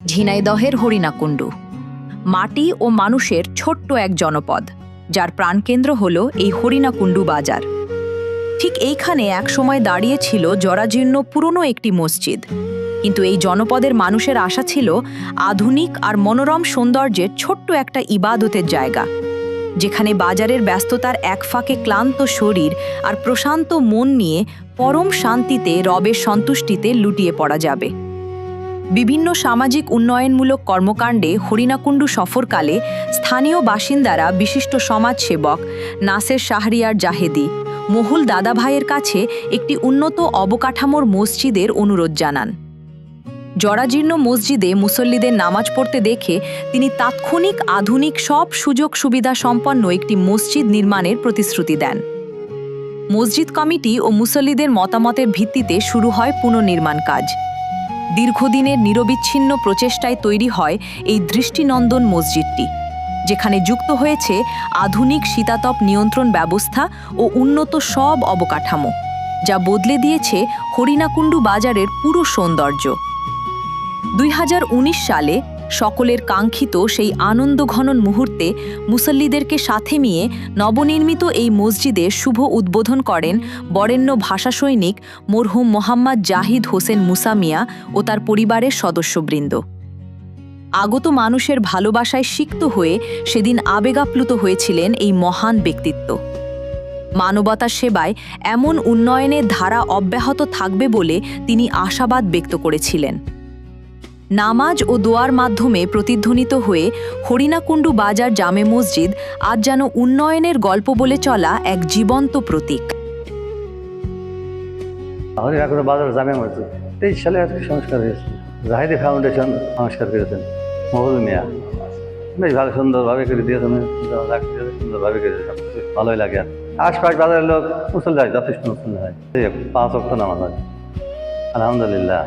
ঝিনাইদহের হরিণাকুণ্ডু মাটি ও মানুষের ছোট্ট এক জনপদ, যার প্রাণকেন্দ্র হল এই হরিণাকুণ্ডু বাজার। ঠিক এইখানে একসময় দাঁড়িয়েছিল জরাজীর্ণ পুরনো একটি মসজিদ। কিন্তু এই জনপদের মানুষের আশা ছিল আধুনিক আর মনোরম সৌন্দর্যের ছোট্ট একটা ইবাদতের জায়গা, যেখানে বাজারের ব্যস্ততার এক ফাঁকে ক্লান্ত শরীর আর প্রশান্ত মন নিয়ে পরম শান্তিতে রবের সন্তুষ্টিতে লুটিয়ে পড়া যাবে। বিভিন্ন সামাজিক উন্নয়নমূলক কর্মকাণ্ডে হরিণাকুণ্ডু সফরকালে স্থানীয় বাসিন্দারা বিশিষ্ট সমাজসেবক নাসের শাহরিয়ার জাহেদি মহুল দাদাভাইয়ের কাছে একটি উন্নত অবকাঠামোর মসজিদের অনুরোধ জানান। জরাজীর্ণ মসজিদে মুসল্লিদের নামাজ পড়তে দেখে তিনি তাৎক্ষণিক আধুনিক সব সুযোগ সুবিধা সম্পন্ন একটি মসজিদ নির্মাণের প্রতিশ্রুতি দেন। মসজিদ কমিটি ও মুসল্লিদের মতামতের ভিত্তিতে শুরু হয় পুনর্নির্মাণ কাজ। দীর্ঘদিনের নিরবিচ্ছিন্ন প্রচেষ্টায় তৈরি হয় এই দৃষ্টিনন্দন মসজিদটি, যেখানে যুক্ত হয়েছে আধুনিক শীতাতপ নিয়ন্ত্রণ ব্যবস্থা ও উন্নত সব অবকাঠামো, যা বদলে দিয়েছে হরিণাকুণ্ডু বাজারের পুরো সৌন্দর্য। 2019 সালে সকলের কাঙ্ক্ষিত সেই আনন্দঘন মুহূর্তে মুসল্লিদেরকে সাথে নিয়ে নবনির্মিত এই মসজিদের শুভ উদ্বোধন করেন বরেণ্য ভাষা সৈনিক মরহুম মোহাম্মদ জাহিদ হোসেন মুসা মিয়া ও তার পরিবারের সদস্যবৃন্দ। আগত মানুষের ভালোবাসায় সিক্ত হয়ে সেদিন আবেগাপ্লুত হয়েছিলেন এই মহান ব্যক্তিত্ব। মানবতা সেবায় এমন উন্নয়নের ধারা অব্যাহত থাকবে বলে তিনি আশাবাদ ব্যক্ত করেছিলেন। নামাজ ও দোয়ার মাধ্যমে প্রতিধ্বনিত হয়ে হরিণাকুণ্ডু বাজার জামে মসজিদ আজ যেন উন্নয়নের গল্প বলে চলা এক জীবন্ত প্রতীক। হরিণাকুণ্ডু বাজার জামে মসজিদ 23 সালে সংস্কার হয়েছে। জাহিদি ফাউন্ডেশন সংস্কার করেছেন মহুল মিয়া, বেশ ভালো সুন্দরভাবে করে দিয়েছেন, সুন্দরভাবে করেছে, ভালোই লাগে। আর আশপাশ বাজারের লোক মুসল্লি হয়, যথেষ্ট মুসল্লি হয়, 5 ওয়াক্ত নামাজ হয়, আলহামদুলিল্লাহ।